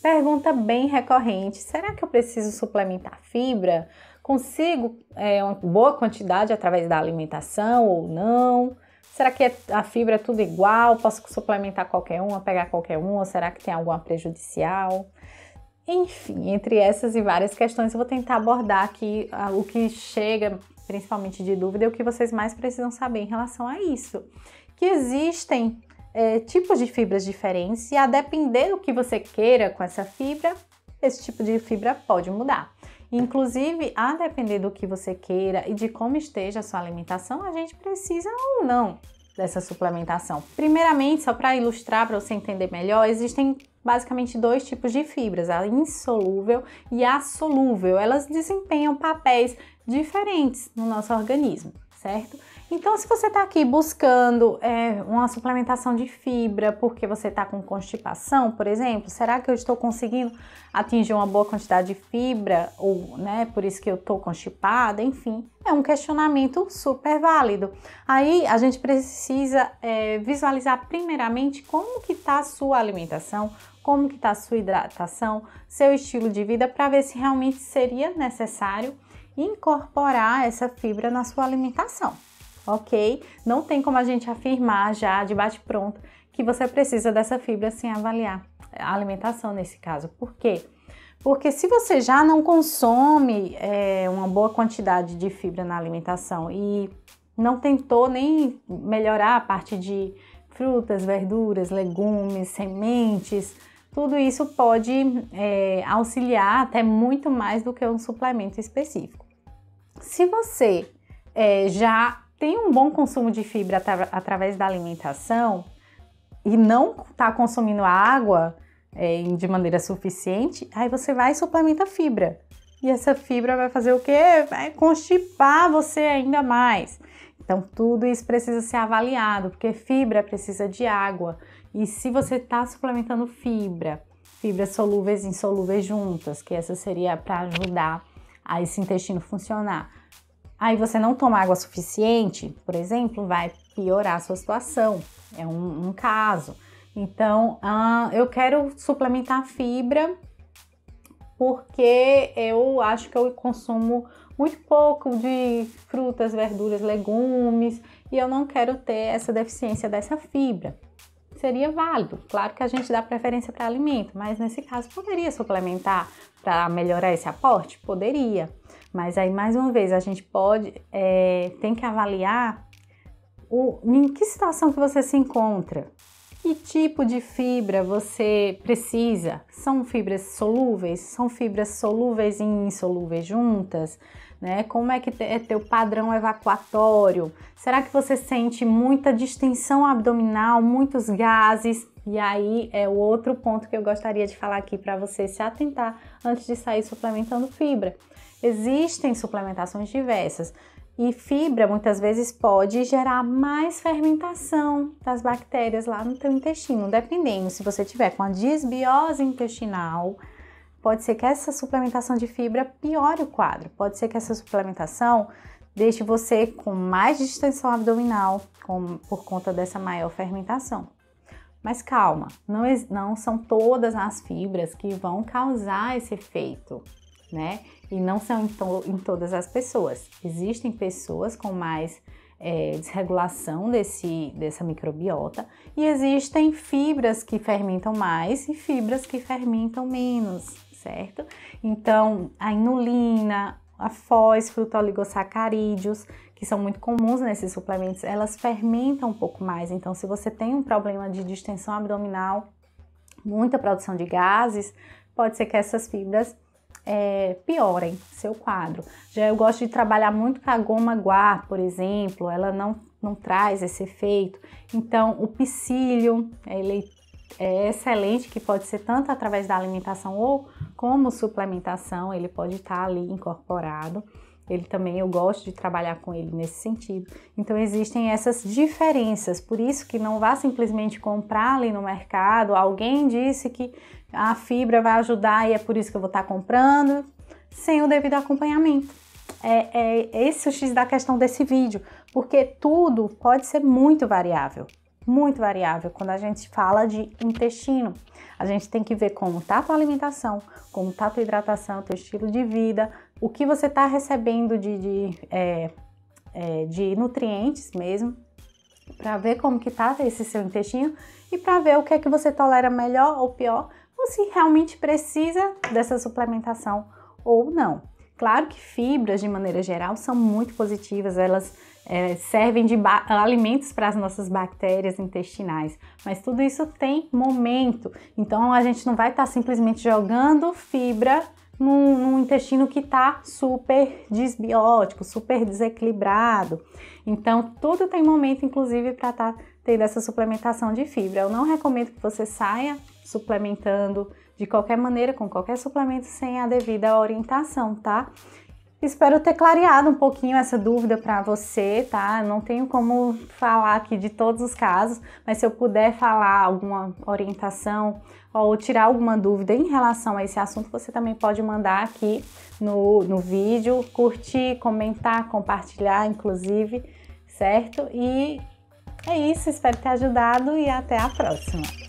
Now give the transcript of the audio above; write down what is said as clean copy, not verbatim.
Pergunta bem recorrente: será que eu preciso suplementar fibra? Consigo uma boa quantidade através da alimentação ou não? Será que a fibra é tudo igual? Posso suplementar qualquer uma, pegar qualquer uma? Ou será que tem alguma prejudicial? Enfim, entre essas e várias questões, eu vou tentar abordar aqui o que chega principalmente de dúvida e o que vocês mais precisam saber em relação a isso. Que existem tipos de fibras diferentes e a depender do que você queira com essa fibra, esse tipo de fibra pode mudar. Inclusive, a depender do que você queira e de como esteja a sua alimentação, a gente precisa ou não dessa suplementação. Primeiramente, só para ilustrar, para você entender melhor, existem basicamente dois tipos de fibras, a insolúvel e a solúvel. Elas desempenham papéis diferentes no nosso organismo, certo? Então, se você está aqui buscando uma suplementação de fibra porque você está com constipação, por exemplo, será que eu estou conseguindo atingir uma boa quantidade de fibra ou, né, por isso que eu estou constipada? Enfim, é um questionamento super válido. Aí, a gente precisa visualizar primeiramente como que está a sua alimentação, como que está a sua hidratação, seu estilo de vida, para ver se realmente seria necessário incorporar essa fibra na sua alimentação. Ok? Não tem como a gente afirmar já de bate-pronto que você precisa dessa fibra sem avaliar a alimentação nesse caso. Por quê? Porque se você já não consome uma boa quantidade de fibra na alimentação e não tentou nem melhorar a parte de frutas, verduras, legumes, sementes, tudo isso pode auxiliar até muito mais do que um suplemento específico. Se você já tem um bom consumo de fibra através da alimentação e não está consumindo água de maneira suficiente, aí você vai e suplementa fibra. E essa fibra vai fazer o quê? Vai constipar você ainda mais. Então, tudo isso precisa ser avaliado, porque fibra precisa de água. E se você está suplementando fibras solúveis e insolúveis juntas, que essa seria para ajudar a esse intestino funcionar, aí você não toma água suficiente, por exemplo, vai piorar a sua situação. É um caso. Então, eu quero suplementar fibra porque eu acho que eu consumo muito pouco de frutas, verduras, legumes e eu não quero ter essa deficiência dessa fibra. Seria válido. Claro que a gente dá preferência para alimento, mas nesse caso poderia suplementar para melhorar esse aporte? Poderia. Mas aí, mais uma vez, a gente tem que avaliar em que situação que você se encontra. Que tipo de fibra você precisa? São fibras solúveis? São fibras solúveis e insolúveis juntas? Né? Como é que é teu padrão evacuatório? Será que você sente muita distensão abdominal, muitos gases? E aí é o outro ponto que eu gostaria de falar aqui para você se atentar antes de sair suplementando fibra. Existem suplementações diversas e fibra muitas vezes pode gerar mais fermentação das bactérias lá no teu intestino, dependendo. Se você tiver com a disbiose intestinal, pode ser que essa suplementação de fibra piore o quadro. Pode ser que essa suplementação deixe você com mais distensão abdominal por conta dessa maior fermentação. Mas calma, não são todas as fibras que vão causar esse efeito, né? E não são em todas as pessoas. Existem pessoas com mais desregulação dessa microbiota e existem fibras que fermentam mais e fibras que fermentam menos, certo? Então, a inulina, a foz, frutoligosacarídeos, que são muito comuns nesses suplementos, elas fermentam um pouco mais. Então, se você tem um problema de distensão abdominal, muita produção de gases, pode ser que essas fibras piorem seu quadro. Já eu gosto de trabalhar muito com a goma guar, por exemplo, ela não traz esse efeito. Então, o psyllium, ele é excelente, que pode ser tanto através da alimentação ou como suplementação, ele pode estar ali incorporado. Ele também, eu gosto de trabalhar com ele nesse sentido. Então, existem essas diferenças, por isso que não vá simplesmente comprar ali no mercado, alguém disse que a fibra vai ajudar e é por isso que eu vou estar comprando, sem o devido acompanhamento. Esse o X da questão desse vídeo, porque tudo pode ser muito variável. muito variável quando a gente fala de intestino. A gente tem que ver como está a tua alimentação, como está a tua hidratação, teu estilo de vida, o que você está recebendo de nutrientes mesmo, para ver como que tá esse seu intestino e para ver o que é que você tolera melhor ou pior, ou se realmente precisa dessa suplementação ou não. Claro que fibras, de maneira geral, são muito positivas, elas servem de alimentos para as nossas bactérias intestinais, mas tudo isso tem momento, então a gente não vai estar simplesmente jogando fibra num intestino que está super desbiótico, super desequilibrado. Então, tudo tem momento, inclusive, para estar tendo essa suplementação de fibra. Eu não recomendo que você saia suplementando de qualquer maneira, com qualquer suplemento, sem a devida orientação, tá? Espero ter clareado um pouquinho essa dúvida para você, tá? Não tenho como falar aqui de todos os casos, mas se eu puder falar alguma orientação ou tirar alguma dúvida em relação a esse assunto, você também pode mandar aqui no vídeo, curtir, comentar, compartilhar, inclusive, certo? E é isso, espero ter ajudado e até a próxima!